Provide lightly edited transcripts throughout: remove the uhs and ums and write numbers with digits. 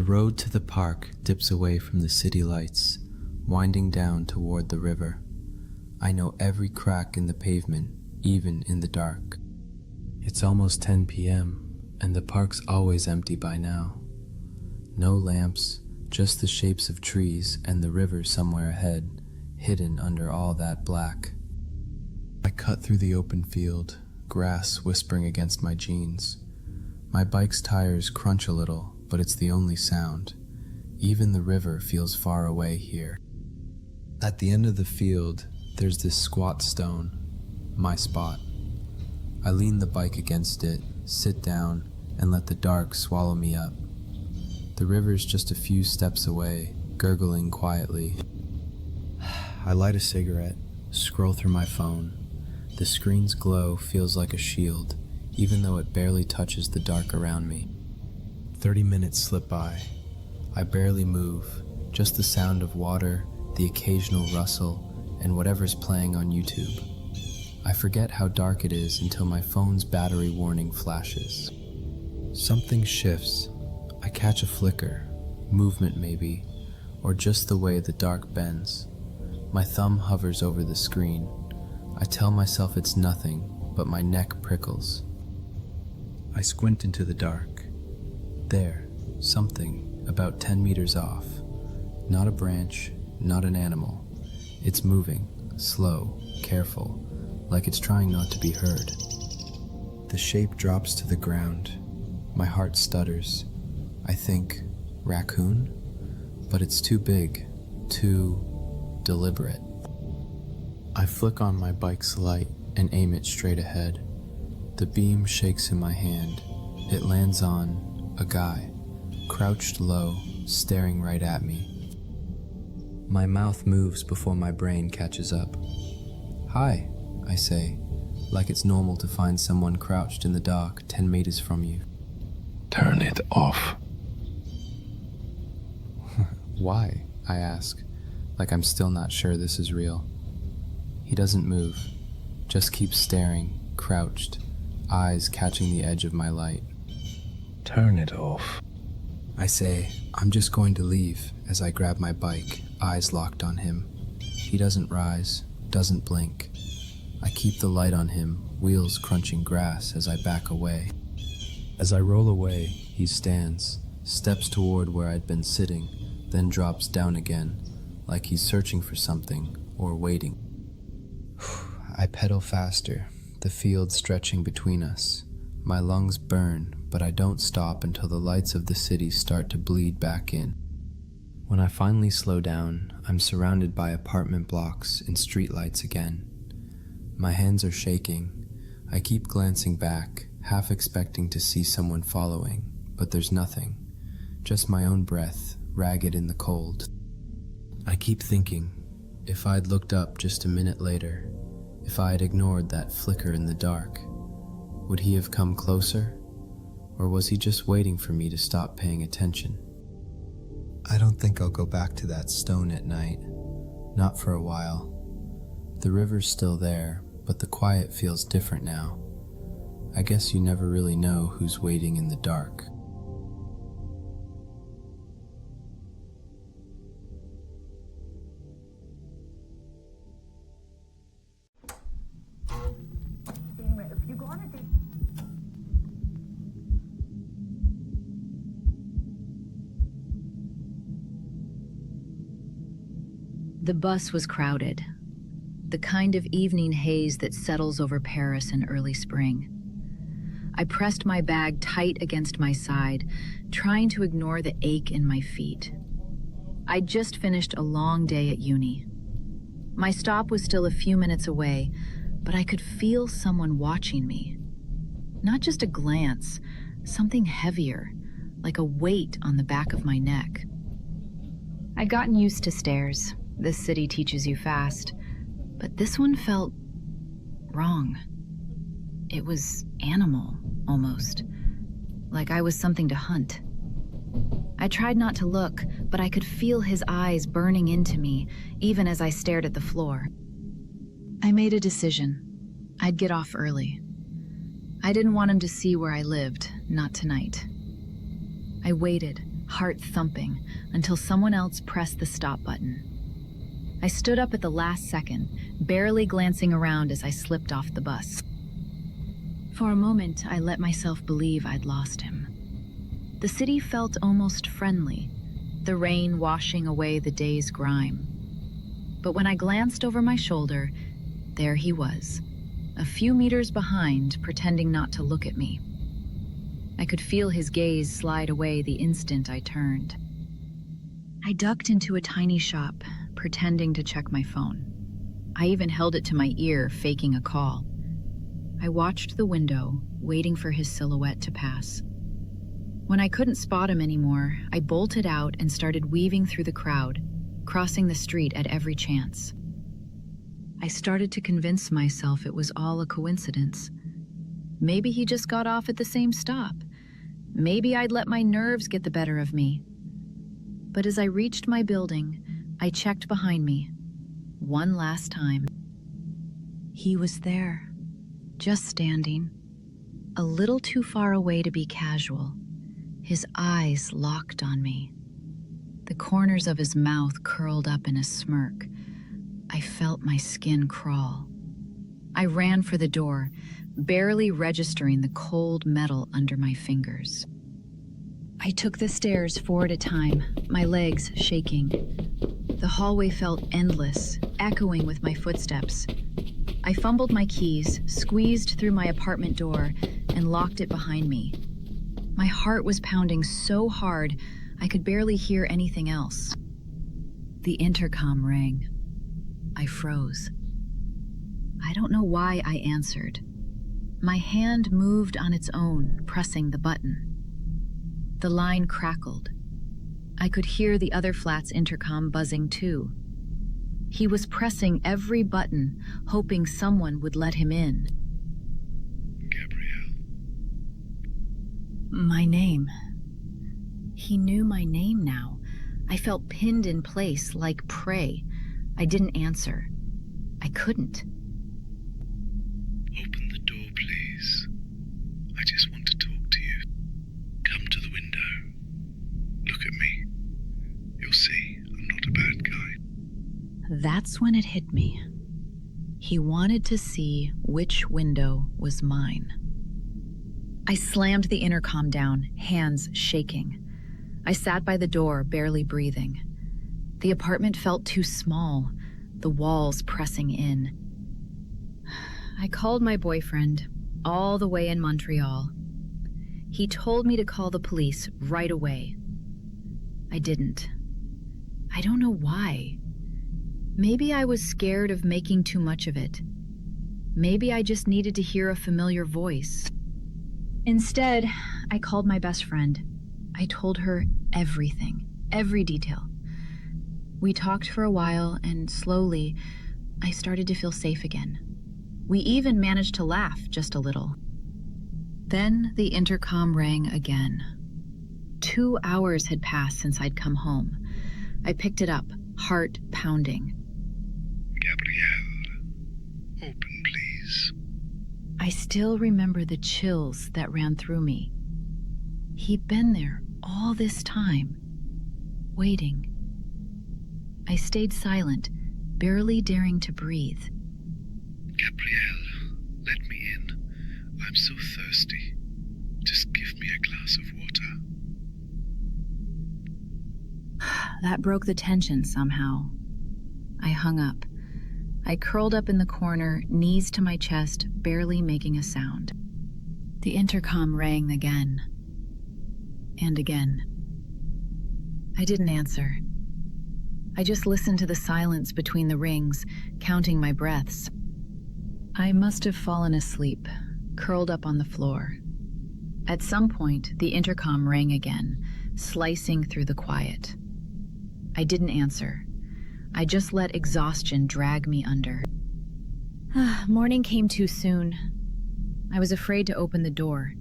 The road to the park dips away from the city lights, winding down toward the river. I know every crack in the pavement, even in the dark. It's almost 10 p.m., and the park's always empty by now. No lamps, just the shapes of trees and the river somewhere ahead, hidden under all that black. I cut through the open field, grass whispering against my jeans. My bike's tires crunch a little, but it's the only sound. Even the river feels far away here. At the end of the field, there's this squat stone, my spot. I lean the bike against it, sit down, and let the dark swallow me up. The river's just a few steps away, gurgling quietly. I light a cigarette, scroll through my phone. The screen's glow feels like a shield, even though it barely touches the dark around me. 30 minutes slip by. I barely move, just the sound of water, the occasional rustle, and whatever's playing on YouTube. I forget how dark it is until my phone's battery warning flashes. Something shifts. I catch a flicker, movement maybe, or just the way the dark bends. My thumb hovers over the screen. I tell myself it's nothing, but my neck prickles. I squint into the dark. There, something about 10 meters off. Not a branch, not an animal. It's moving, slow, careful, like it's trying not to be heard. The shape drops to the ground. My heart stutters. I think, raccoon? But it's too big, too deliberate. I flick on my bike's light and aim it straight ahead. The beam shakes in my hand. It lands on a guy, crouched low, staring right at me. My mouth moves before my brain catches up. "Hi," I say, like it's normal to find someone crouched in the dark 10 meters from you. "Turn it off." "Why?" I ask, like I'm still not sure this is real. He doesn't move, just keeps staring, crouched, eyes catching the edge of my light. "Turn it off." I say, I'm just going to leave as I grab my bike, eyes locked on him. He doesn't rise, doesn't blink. I keep the light on him, wheels crunching grass as I back away. As I roll away, he stands, steps toward where I'd been sitting, then drops down again, like he's searching for something or waiting. I pedal faster, the field stretching between us. My lungs burn, but I don't stop until the lights of the city start to bleed back in. When I finally slow down, I'm surrounded by apartment blocks and streetlights again. My hands are shaking. I keep glancing back, half expecting to see someone following, but there's nothing. Just my own breath, ragged in the cold. I keep thinking, if I'd looked up just a minute later, if I had ignored that flicker in the dark, would he have come closer? Or was he just waiting for me to stop paying attention? I don't think I'll go back to that stone at night. Not for a while. The river's still there, but the quiet feels different now. I guess you never really know who's waiting in the dark. The bus was crowded, the kind of evening haze that settles over Paris in early spring. I pressed my bag tight against my side, trying to ignore the ache in my feet. I'd just finished a long day at uni. My stop was still a few minutes away, but I could feel someone watching me. Not just a glance, something heavier, like a weight on the back of my neck. I'd gotten used to stares. This city teaches you fast, but this one felt wrong. It was animal, almost, like I was something to hunt. I tried not to look, but I could feel his eyes burning into me, even as I stared at the floor. I made a decision. I'd get off early. I didn't want him to see where I lived, not tonight. I waited, heart thumping, until someone else pressed the stop button. I stood up at the last second, barely glancing around as I slipped off the bus. For a moment, I let myself believe I'd lost him. The city felt almost friendly, the rain washing away the day's grime. But when I glanced over my shoulder, there he was, a few meters behind, pretending not to look at me. I could feel his gaze slide away the instant I turned. I ducked into a tiny shop, pretending to check my phone. I even held it to my ear, faking a call. I watched the window, waiting for his silhouette to pass. When I couldn't spot him anymore, I bolted out and started weaving through the crowd, crossing the street at every chance. I started to convince myself it was all a coincidence. Maybe he just got off at the same stop. Maybe I'd let my nerves get the better of me. But as I reached my building, I checked behind me, one last time. He was there, just standing, a little too far away to be casual, his eyes locked on me. The corners of his mouth curled up in a smirk. I felt my skin crawl. I ran for the door, barely registering the cold metal under my fingers. I took the stairs 4 at a time, my legs shaking. The hallway felt endless, echoing with my footsteps. I fumbled my keys, squeezed through my apartment door, and locked it behind me. My heart was pounding so hard, I could barely hear anything else. The intercom rang. I froze. I don't know why I answered. My hand moved on its own, pressing the button. The line crackled. I could hear the other flat's intercom buzzing too. He was pressing every button, hoping someone would let him in. Gabrielle. My name. He knew my name now. I felt pinned in place like prey. I didn't answer. I couldn't. Open the door, please. I just want to talk to you. Come to the window. Look at me. You'll see I'm not a bad guy. That's when it hit me. He wanted to see which window was mine. I slammed the intercom down, hands shaking. I sat by the door, barely breathing. The apartment felt too small, the walls pressing in. I called my boyfriend, all the way in Montreal. He told me to call the police right away. I didn't. I don't know why. Maybe I was scared of making too much of it. Maybe I just needed to hear a familiar voice. Instead, I called my best friend. I told her everything, every detail. We talked for a while, and slowly, I started to feel safe again. We even managed to laugh just a little. Then the intercom rang again. 2 hours had passed since I'd come home. I picked it up, heart pounding. Gabrielle. Open, please. I still remember the chills that ran through me. He'd been there all this time, waiting. I stayed silent, barely daring to breathe. Gabrielle, let me in. I'm so thirsty. Just give me a glass of water. That broke the tension somehow. I hung up. I curled up in the corner, knees to my chest, barely making a sound. The intercom rang again. And again. I didn't answer. I just listened to the silence between the rings, counting my breaths. I must have fallen asleep, curled up on the floor. At some point, the intercom rang again, slicing through the quiet. I didn't answer. I just let exhaustion drag me under. Morning came too soon. I was afraid to open the door,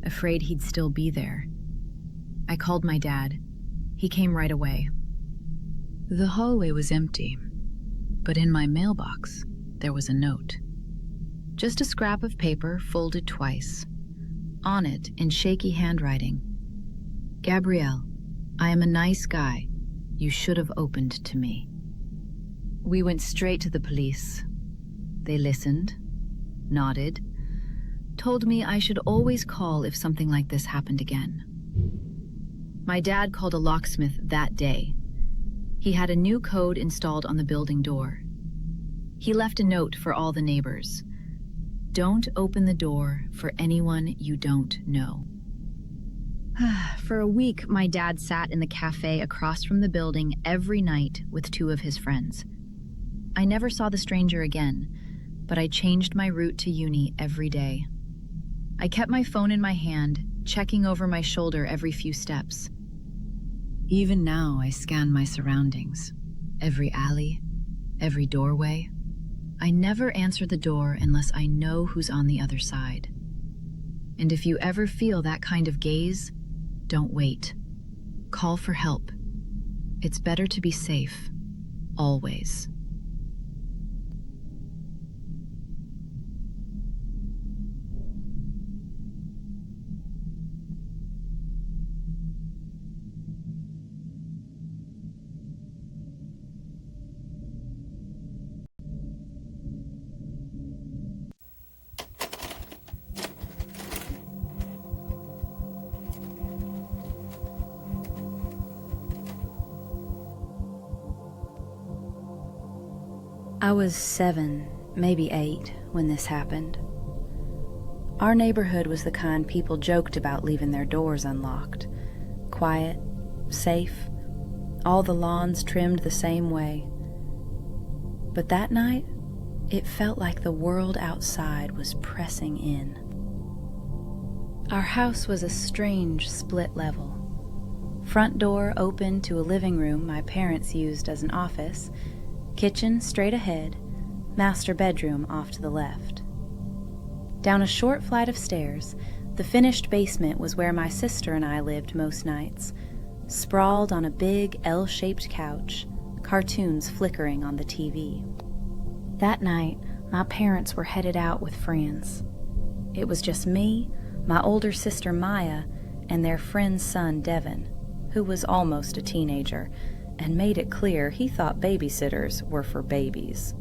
afraid he'd still be there. I called my dad. He came right away. The hallway was empty, but in my mailbox, there was a note. Just a scrap of paper folded twice. On it, in shaky handwriting, Gabrielle, I am a nice guy. You should have opened to me. We went straight to the police. They listened, nodded, told me I should always call if something like this happened again. My dad called a locksmith that day. He had a new code installed on the building door. He left a note for all the neighbors. Don't open the door for anyone you don't know. For a week, my dad sat in the cafe across from the building every night with two of his friends. I never saw the stranger again, but I changed my route to uni every day. I kept my phone in my hand, checking over my shoulder every few steps. Even now, I scan my surroundings. Every alley, every doorway. I never answer the door unless I know who's on the other side. And if you ever feel that kind of gaze, don't wait. Call for help. It's better to be safe, always. I was 7, maybe 8, when this happened. Our neighborhood was the kind people joked about leaving their doors unlocked. Quiet, safe, all the lawns trimmed the same way. But that night, it felt like the world outside was pressing in. Our house was a strange split level. Front door open to a living room my parents used as an office, kitchen straight ahead, master bedroom off to the left. Down a short flight of stairs, the finished basement was where my sister and I lived most nights, sprawled on a big L-shaped couch, cartoons flickering on the TV. That night, my parents were headed out with friends. It was just me, my older sister Maya, and their friend's son Devin, who was almost a teenager, and made it clear he thought babysitters were for babies.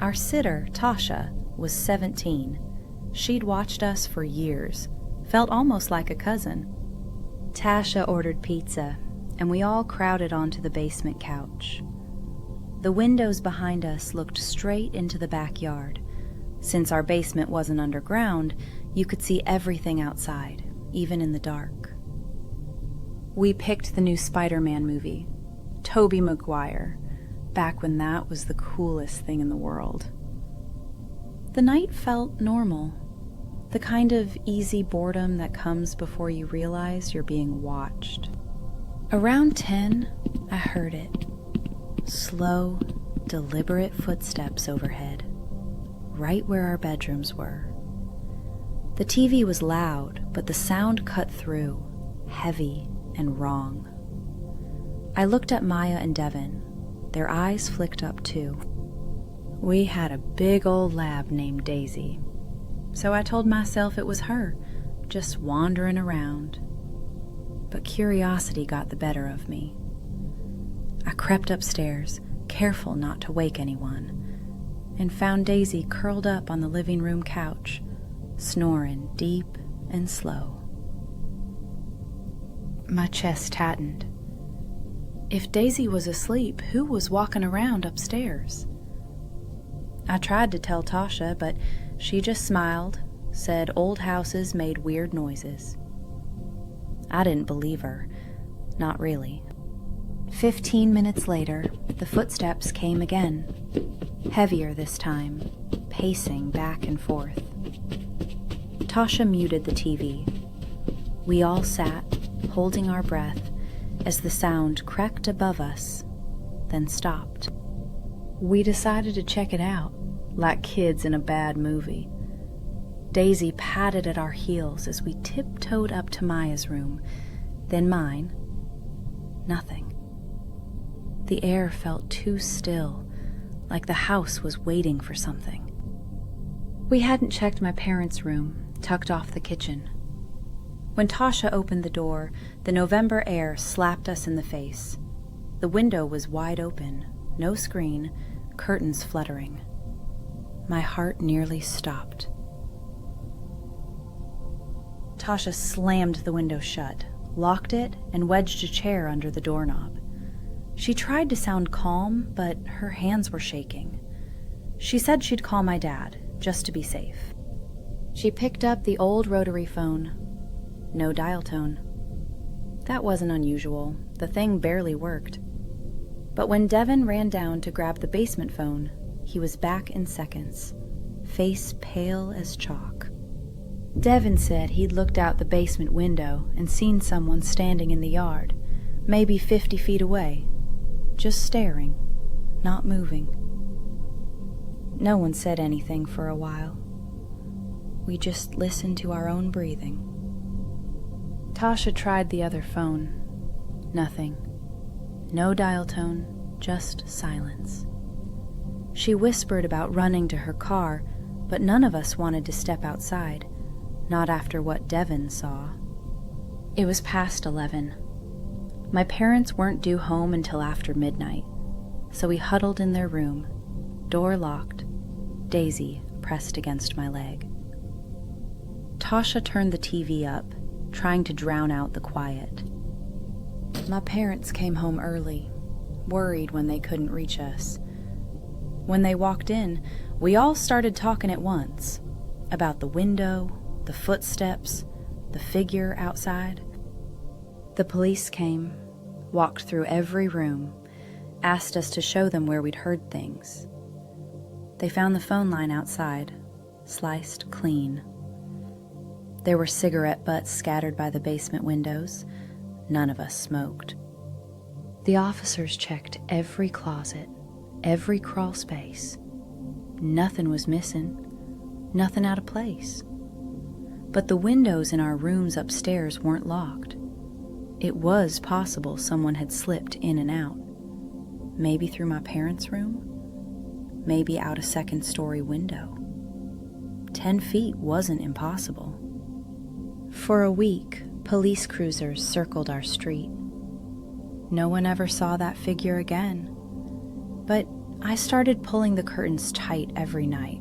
Our sitter, Tasha, was 17. She'd watched us for years, felt almost like a cousin. Tasha ordered pizza, and we all crowded onto the basement couch. The windows behind us looked straight into the backyard. Since our basement wasn't underground, you could see everything outside, even in the dark. We picked the new Spider-Man movie, Tobey Maguire, back when that was the coolest thing in the world. The night felt normal, the kind of easy boredom that comes before you realize you're being watched. Around 10, I heard it. Slow, deliberate footsteps overhead, right where our bedrooms were. The TV was loud, but the sound cut through, heavy and wrong. I looked at Maya and Devin. Their eyes flicked up too. We had a big old lab named Daisy, so I told myself it was her, just wandering around. But curiosity got the better of me. I crept upstairs, careful not to wake anyone, and found Daisy curled up on the living room couch, snoring deep and slow. My chest tightened. If Daisy was asleep, who was walking around upstairs? I tried to tell Tasha, but she just smiled, said old houses made weird noises. I didn't believe her. Not really. 15 minutes later, the footsteps came again, heavier this time, pacing back and forth. Tasha muted the TV. We all sat, holding our breath, as the sound creaked above us, then stopped. We decided to check it out, like kids in a bad movie. Daisy patted at our heels as we tiptoed up to Maya's room, then mine. Nothing. The air felt too still, like the house was waiting for something. We hadn't checked my parents' room, tucked off the kitchen. When Tasha opened the door, the November air slapped us in the face. The window was wide open, no screen, curtains fluttering. My heart nearly stopped. Tasha slammed the window shut, locked it, and wedged a chair under the doorknob. She tried to sound calm, but her hands were shaking. She said she'd call my dad, just to be safe. She picked up the old rotary phone. No dial tone. That wasn't unusual. The thing barely worked. But when Devin ran down to grab the basement phone, he was back in seconds, face pale as chalk. Devin said he'd looked out the basement window and seen someone standing in the yard, maybe 50 feet away, just staring, not moving. No one said anything for a while. We just listened to our own breathing. Tasha tried the other phone. Nothing. No dial tone, just silence. She whispered about running to her car, but none of us wanted to step outside, not after what Devin saw. It was past 11. My parents weren't due home until after midnight, so we huddled in their room, door locked, Daisy pressed against my leg. Tasha turned the TV up, trying to drown out the quiet. My parents came home early, worried when they couldn't reach us. When they walked in, we all started talking at once, about the window, the footsteps, the figure outside. The police came, walked through every room, asked us to show them where we'd heard things. They found the phone line outside, sliced clean. There were cigarette butts scattered by the basement windows. None of us smoked. The officers checked every closet, every crawl space. Nothing was missing, nothing out of place. But the windows in our rooms upstairs weren't locked. It was possible someone had slipped in and out. Maybe through my parents' room, maybe out a second-story window. 10 feet wasn't impossible. For a week, police cruisers circled our street. No one ever saw that figure again. But I started pulling the curtains tight every night,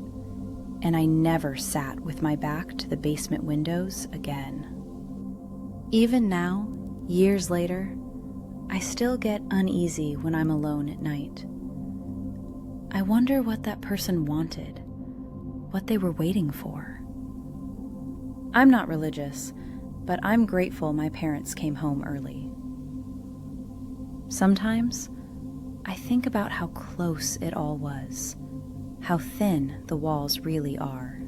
and I never sat with my back to the basement windows again. Even now, years later, I still get uneasy when I'm alone at night. I wonder what that person wanted, what they were waiting for. I'm not religious, but I'm grateful my parents came home early. Sometimes, I think about how close it all was, how thin the walls really are.